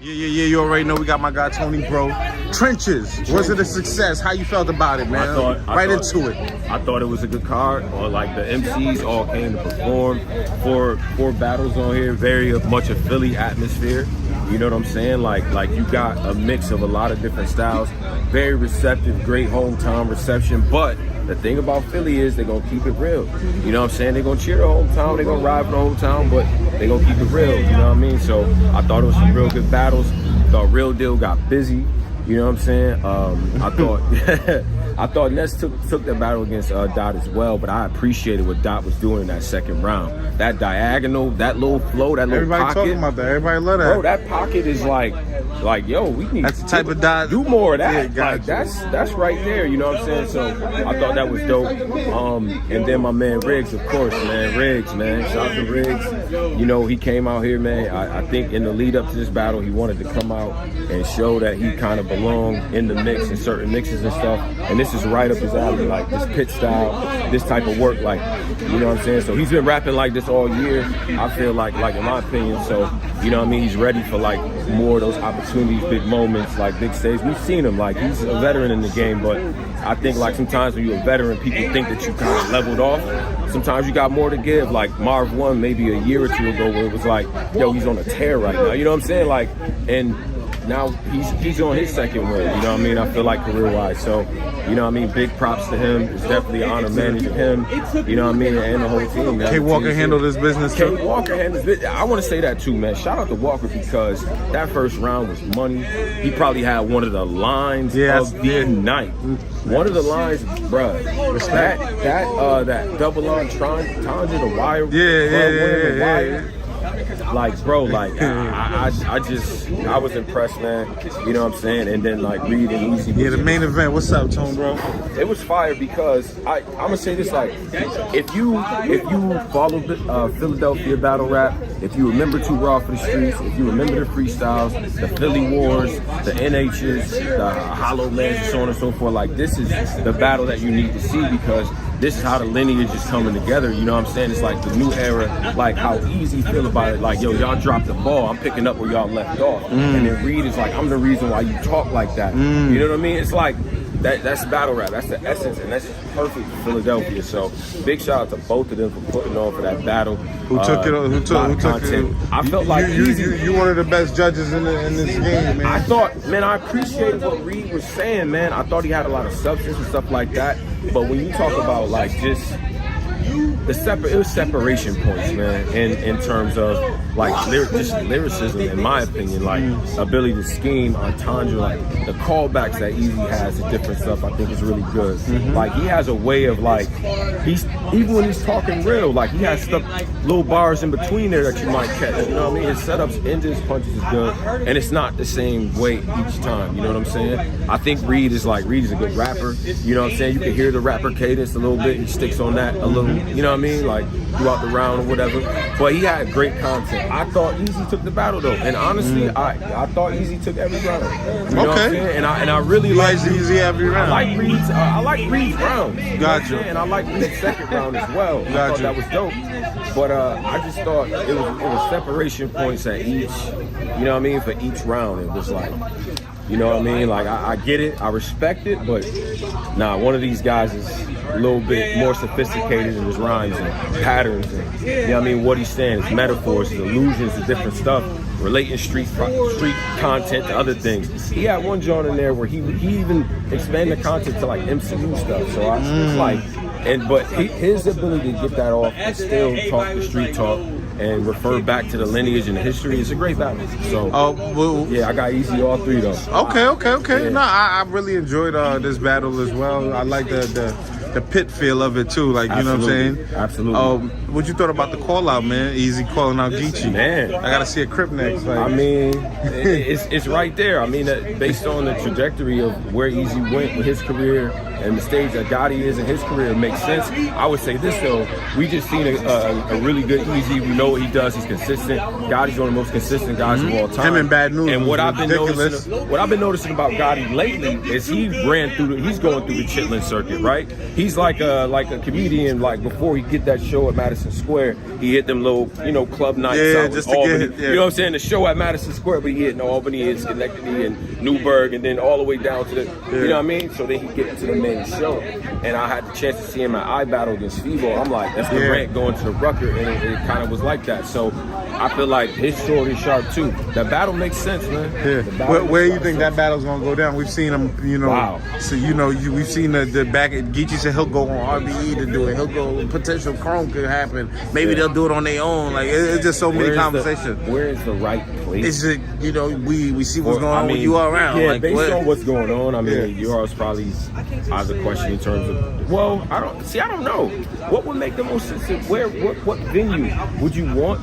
Yeah. You already know we got my guy Tony, bro. Trenches. Was it a success? How you felt about it, man? I thought into it. I thought it was a good card. Or like the MCs all came to perform. Four battles on here. Very much a Philly atmosphere. You know what I'm saying? Like you got a mix of a lot of different styles. Very receptive, great hometown reception. But the thing about Philly is they're gonna keep it real. You know what I'm saying? They're gonna cheer the hometown, they're gonna ride for the hometown, but they're gonna keep it real. You know what I mean? So I thought it was some real good battles. Thought Real Deal got busy. You know what I'm saying? I thought Ness took that battle against Dot as well, but I appreciated what Dot was doing in that second round. That diagonal, that little flow, that little pocket. Everybody talking about that. Everybody love that. Bro, that pocket is like, yo, we need. That's the type of Dot. Do more of that. Yeah, like that's right there. You know what I'm saying? So I thought that was dope. And then my man Riggs, of course, man. Riggs, man. Shout out to Riggs. You know, he came out here, man. I think in the lead up to this battle, he wanted to come out and show that he kind of belonged in the mix in certain mixes and stuff. And this is right up his alley, like this pit style, this type of work, like, you know what I'm saying? So he's been rapping like this all year, I feel like in my opinion. So, you know what I mean? He's ready for like more of those opportunities, big moments, like big stage. We've seen him, like he's a veteran in the game, but I think like sometimes when you're a veteran, people think that you kind of leveled off. Sometimes you got more to give. Like Marv won maybe a year or two ago where it was like, yo, he's on a tear right now. You know what I'm saying? Like, and now he's on his second win, you know what I mean? I feel like career-wise. So, you know what I mean? Big props to him. It's definitely an honor managing him, you know what I mean? And the whole team, man. K. Walker handled his business too. K. Walker handled his business. I want to say that too, man. Shout out to Walker because that first round was money. He probably had one of the lines of the night. One of the lines, bruh. That double on Tanja, the wire. Yeah. Like, bro, like, I was impressed, man. You know what I'm saying? And then, like, Reed and Eazy. Yeah, the main event. What's up, Tone, bro? It was fire because I'm gonna say this, like, if you follow Philadelphia battle rap, if you remember Too Raw for the Streets, if you remember the freestyles, the Philly Wars, the NHs, the Hollow Lands, and so on and so forth, like, this is the battle that you need to see because this is how the lineage is coming together, you know what I'm saying? It's like the new era, like how Eazy feel about it, like, yo, y'all dropped the ball, I'm picking up where y'all left off. And then Reed is like, I'm the reason why you talk like that. You know what I mean? It's like, that's battle rap, that's the essence, and that's perfect for Philadelphia. So big shout out to both of them for putting on for that battle. Who took it? I felt like you one of the best judges in this game, man. I thought, man, I appreciated what Reed was saying, man. I thought he had a lot of substance and stuff like that. But when you talk about like just it was separation points, man, in terms of like lyricism, in my opinion, like ability to scheme, entendre, like the callbacks that Eazy has to different stuff, I think is really good. Like he has a way of like, even when he's talking real, like he has stuff, little bars in between there that you might catch, you know what I mean? His setups into his punches is good, and it's not the same way each time, you know what I'm saying? I think Reed is a good rapper, you know what I'm saying? You can hear the rapper cadence a little bit, he sticks on that a little, you know what I mean? Like throughout the round or whatever. But he had great content. I thought Eazy took the battle though, and honestly, I thought Eazy took every round. You know what I'm saying? And I really like Eazy every round. I like Reed's round. Gotcha. And I like Reed's second round as well. I thought that was dope. But I just thought it was separation points at each, you know what I mean, for each round. It was like, you know what I mean? Like, I get it, I respect it, but nah, one of these guys is a little bit more sophisticated in his rhymes and patterns and, you know what I mean, what he's saying, his metaphors, his allusions to different stuff, relating street content to other things. He had one joint in there where he even expanded the content to like MCU stuff, so I was like, but his ability to get that off and still talk the street talk and refer back to the lineage and the history is a great battle. So, yeah, I got Eazy all three though. Okay. Yeah. No, I really enjoyed this battle as well. I like the pit feel of it too, like, you know what I'm saying? Absolutely. What you thought about the call out, man? Eazy calling out Geechi. Man, I gotta see a Crip next. Like. I mean, it's right there. I mean, based on the trajectory of where Eazy went with his career and the stage that Gotti is in his career, it makes sense. I would say this though, we just seen a really good Eazy. We know what he does. He's consistent. Gotti's one of the most consistent guys of all time. Him and Bad News. And what I've been noticing about Gotti lately is he's going through the Chitlin circuit, right? he's like a comedian. Like before he get that show at Madison Square, he hit them little, club nights out just in to Albany. get, yeah. You know what I'm saying? The show at Madison Square, but he hit in Albany and Schenectady and Newburgh, and then all the way down to the, you know what I mean? So then he get into the main show, and I had the chance to see him at iBattle against Fivo. I'm like, that's the rant going to the Rucker, and it kind of was like that. So I feel like his short is sharp too. That battle makes sense, man. Yeah. Where do you think that battle's gonna go down? We've seen him, Wow. So we've seen the back. Geechi said he'll go on RBE to do it. He'll go. Potential Chrome could happen. Maybe they'll do it on their own. Like it's just so many conversations. Where is the right place? It's just we see what's going on when you are around. Yeah, like, based on what's going on. I mean, yours probably has a question in terms of. Well, I don't know. What would make the most sense? What venue would you want?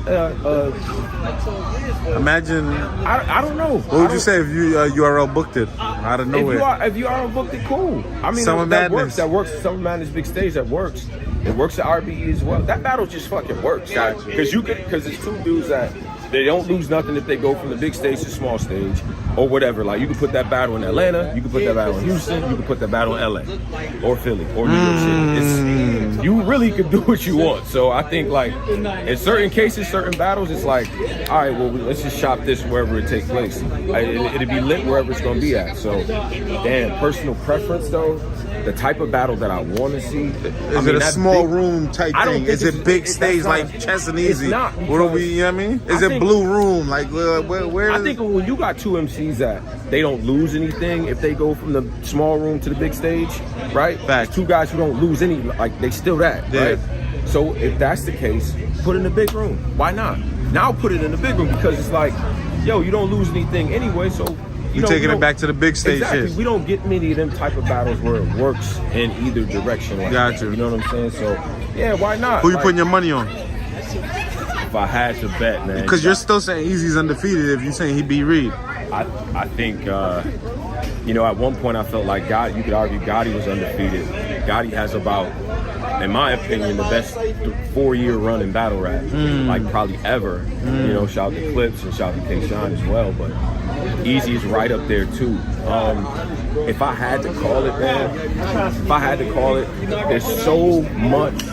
Imagine. I don't know. What would you say if you URL booked it out of nowhere? If you URL booked it, cool. I mean, Summer that Madness. works. Summer Madness big stage, that works. It works at RBE as well. That battle just fucking works. Because it's two dudes that they don't lose nothing if they go from the big stage to small stage or whatever. Like you can put that battle in Atlanta, you can put that battle in Houston, you can put that battle in LA or Philly or New York City. You really could do what you want. So I think like in certain cases, certain battles, it's like, all right, well, let's just shop this wherever it takes place. It'll be lit wherever it's gonna be at. So damn, personal preference though. The type of battle that I want to see. Is it a small room type thing? Is it big stage like Chess and Eazy? It's not. What do we? You know what I mean? Is it blue room? Like where? I think when you got two MCs that they don't lose anything if they go from the small room to the big stage, right? Fact. Two guys who don't lose any, like they still that, right? So if that's the case, put it in the big room. Why not? Now put it in the big room because it's like, yo, you don't lose anything anyway, so. You're taking it back to the big stage. Exactly. We don't get many of them type of battles where it works in either direction. Like Gotcha. You know what I'm saying? So, yeah, why not? Who you putting your money on? If I had to bet, man. Because you're still saying Eazy's undefeated if you're saying he beat Reed. I think, at one point I felt like you could argue Gotti was undefeated. Gotti has about, in my opinion, the best 4-year run in battle rap, like probably ever. Shout out to Clips and shout out to K-Shine as well, but Eazy is right up there too. If I had to call it, there's so much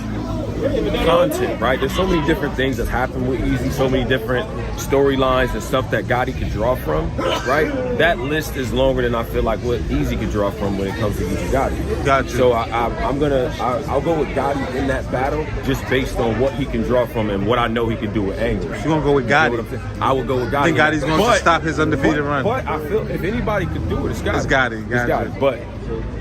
content, right? There's so many different things that happen with Eazy, so many different storylines and stuff that Gotti could draw from, right? That list is longer than I feel like what Eazy could draw from when it comes to Eazy Gotti. Gotcha. So I'll go with Gotti in that battle just based on what he can draw from and what I know he can do with angles. You're gonna go with Gotti? I would go with Gotti. I think Gotti's going to stop his undefeated run. But I feel if anybody could do it, it's Gotti. It's Gotti.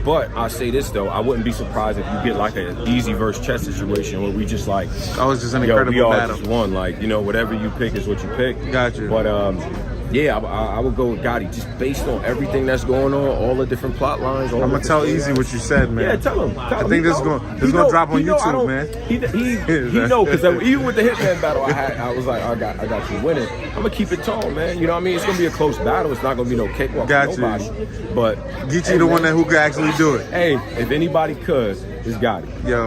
But I say this though, I wouldn't be surprised if you get like an Eazy versus Chess situation where we just like, that was just an incredible we all battle. just won. Like, whatever you pick is what you pick. Gotcha. But I would go with Gotti just based on everything that's going on, all the different plot lines. I'm gonna tell Eazy what you said, man. Yeah, tell him. I think this is gonna drop on YouTube, man. He know because even with the Hitman battle I was like, I got you winning. I'm gonna keep it tall, man. You know what I mean? It's gonna be a close battle. It's not gonna be no cakewalk for nobody. But Geechi, the one who could actually do it. Hey, if anybody could, it's Gotti. Yo.